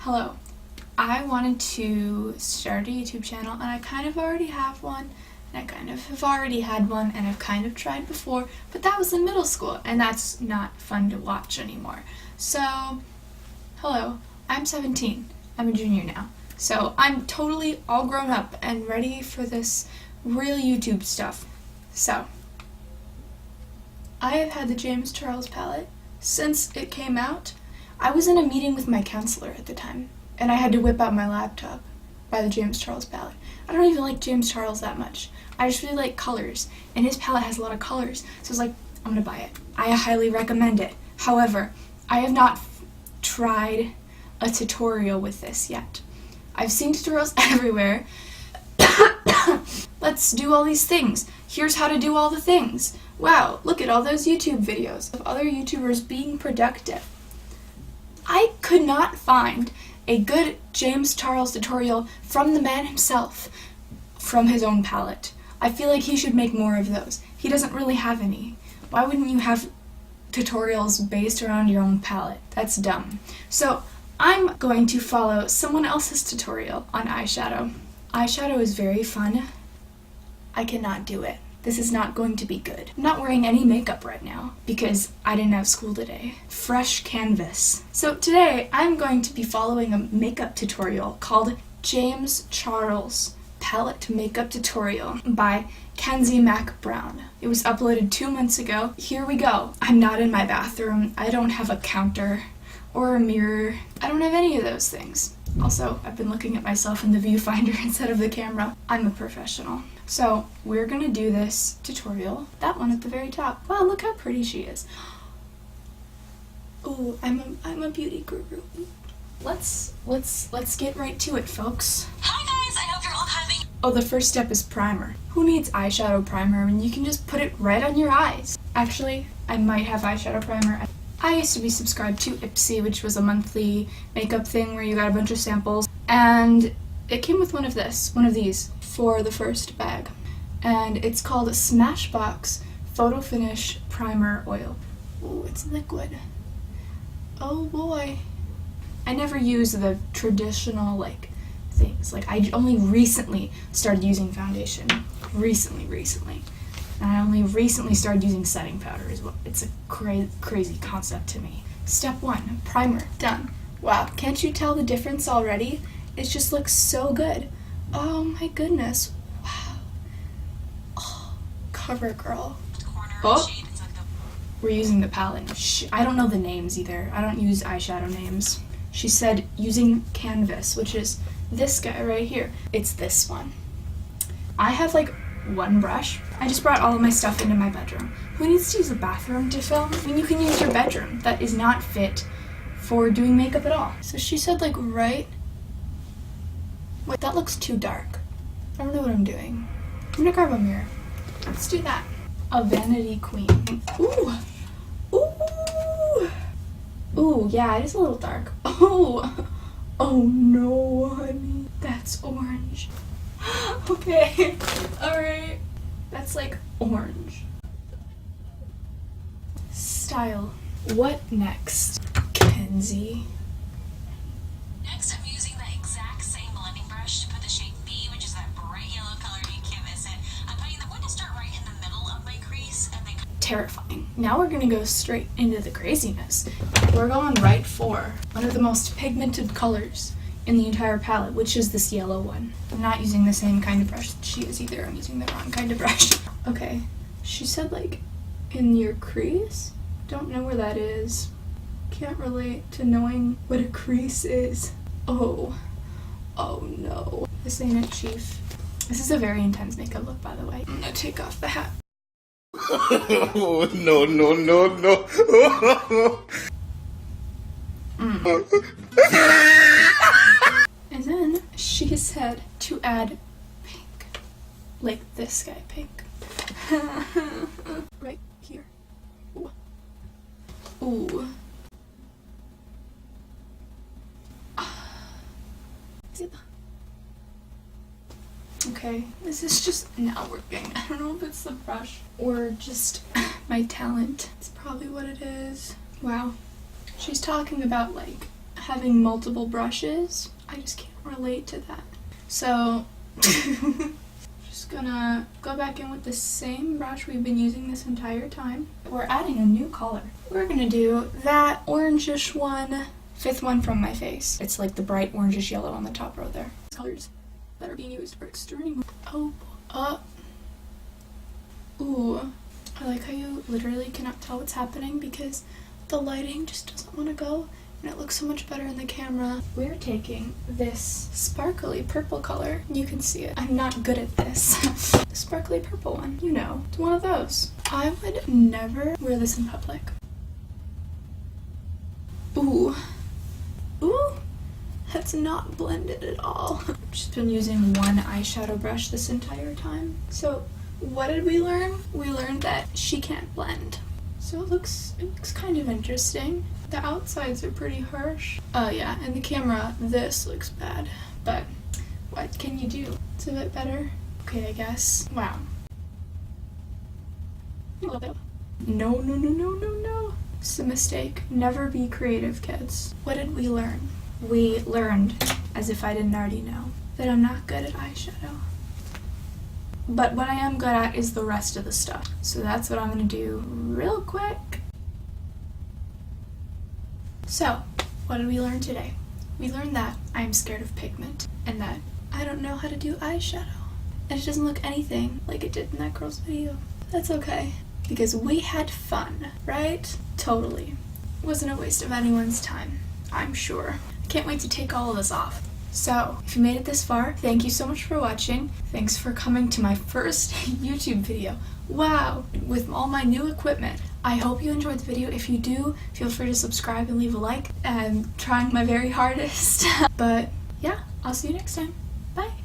Hello. I wanted to start a YouTube channel, and I kind of already have one, and I kind of have already had one, and I've kind of tried before, but that was in middle school, and that's not fun to watch anymore. So, hello. I'm 17. I'm a junior now. So I'm totally all grown up and ready for this real YouTube stuff. So, I have had the James Charles palette since it came out. I was in a meeting with my counselor at the time, and I had to whip out my laptop by the James Charles palette. I don't even like James Charles that much. I just really like colors, and his palette has a lot of colors, so I was like, I'm gonna buy it. I highly recommend it. However, I have not tried a tutorial with this yet. I've seen tutorials everywhere. Let's do all these things. Here's how to do all the things. Wow, look at all those YouTube videos of other YouTubers being productive. I could not find a good James Charles tutorial from the man himself, from his own palette. I feel like he should make more of those. He doesn't really have any. Why wouldn't you have tutorials based around your own palette? That's dumb. So I'm going to follow someone else's tutorial on eyeshadow. Eyeshadow is very fun. I cannot do it. This is not going to be good. I'm not wearing any makeup right now because I didn't have school today. Fresh canvas. So today I'm going to be following a makeup tutorial called James Charles Palette Makeup Tutorial by Kenzie Mac Brown. It was uploaded 2 months ago. Here we go. I'm not in my bathroom. I don't have a counter or a mirror. I don't have any of those things. Also, I've been looking at myself in the viewfinder instead of the camera. I'm a professional. So, we're gonna do this tutorial. That one at the very top. Wow, look how pretty she is. Ooh, I'm a beauty guru. Let's get right to it, folks. Hi guys, I hope you're all having... Oh, the first step is primer. Who needs eyeshadow primer when you can just put it right on your eyes? Actually, I might have eyeshadow primer. I used to be subscribed to Ipsy, which was a monthly makeup thing where you got a bunch of samples, and it came with one of these for the first bag, and it's called a Smashbox Photo Finish Primer Oil. Ooh, it's liquid. Oh boy. I never use the traditional things. I only recently started using foundation. Recently. And I only recently started using setting powder as well. It's a crazy concept to me. Step 1, primer, done. Wow, can't you tell the difference already? It just looks so good. Oh my goodness. Wow. Oh, cover girl. Oh, we're using the palette. I don't know the names either. I don't use eyeshadow names. She said using canvas, which is this guy right here. It's this one. I have one brush. I just brought all of my stuff into my bedroom. Who needs to use a bathroom to film? I mean, you can use your bedroom. That is not fit for doing makeup at all. So she said right... Wait, that looks too dark. I don't know what I'm doing. I'm gonna grab a mirror. Let's do that. A vanity queen. Ooh! Ooh! Ooh, yeah, it is a little dark. Oh! Oh no, honey. That's orange. Okay, alright. That's orange. Style. What next, Kenzie? Next, I'm using the exact same blending brush to put the shade B, which is that bright yellow color, you can't miss it. I'm going to start right in the middle of my crease and then... Terrifying. Now we're gonna go straight into the craziness. We're going right for one of the most pigmented colors in the entire palette, which is this yellow one. I'm not using the same kind of brush that she is either. I'm using the wrong kind of brush. Okay, she said in your crease? Don't know where that is. Can't relate to knowing what a crease is. Oh no. This ain't it, chief. This is a very intense makeup look, by the way. I'm gonna take off the hat. Oh, no. And then she said to add pink. Like this guy pink. Right here. Ooh. Ooh. Okay, this is just not working. I don't know if it's the brush or just my talent. It's probably what it is. Wow. She's talking about having multiple brushes. I just can't relate to that. So, just gonna go back in with the same brush we've been using this entire time. We're adding a new color. We're gonna do that orangish one, fifth one from my face. It's like the bright orangish yellow on the top row there. Colors that are being used for extreme. Oh, ooh. I like how you literally cannot tell what's happening because the lighting just doesn't want to go, and it looks so much better in the camera. We're taking this sparkly purple color. You can see it. I'm not good at this. The sparkly purple one, you know, it's one of those. I would never wear this in public. Ooh. Ooh. That's not blended at all. I've just been using one eyeshadow brush this entire time. So what did we learn? We learned that she can't blend. So it looks kind of interesting. The outsides are pretty harsh. Oh yeah, in the camera, this looks bad. But what can you do? It's a bit better. Okay, I guess. Wow. A little bit. No. It's a mistake. Never be creative, kids. What did we learn? We learned, as if I didn't already know, that I'm not good at eyeshadow. But what I am good at is the rest of the stuff. So that's what I'm gonna do real quick. So, what did we learn today? We learned that I'm scared of pigment and that I don't know how to do eyeshadow. And it doesn't look anything like it did in that girl's video. That's okay, because we had fun, right? Totally. Wasn't a waste of anyone's time, I'm sure. I can't wait to take all of this off. So, if you made it this far, thank you so much for watching. Thanks for coming to my first YouTube video. Wow, with all my new equipment. I hope you enjoyed the video. If you do, feel free to subscribe and leave a like. I'm trying my very hardest. But yeah, I'll see you next time. Bye.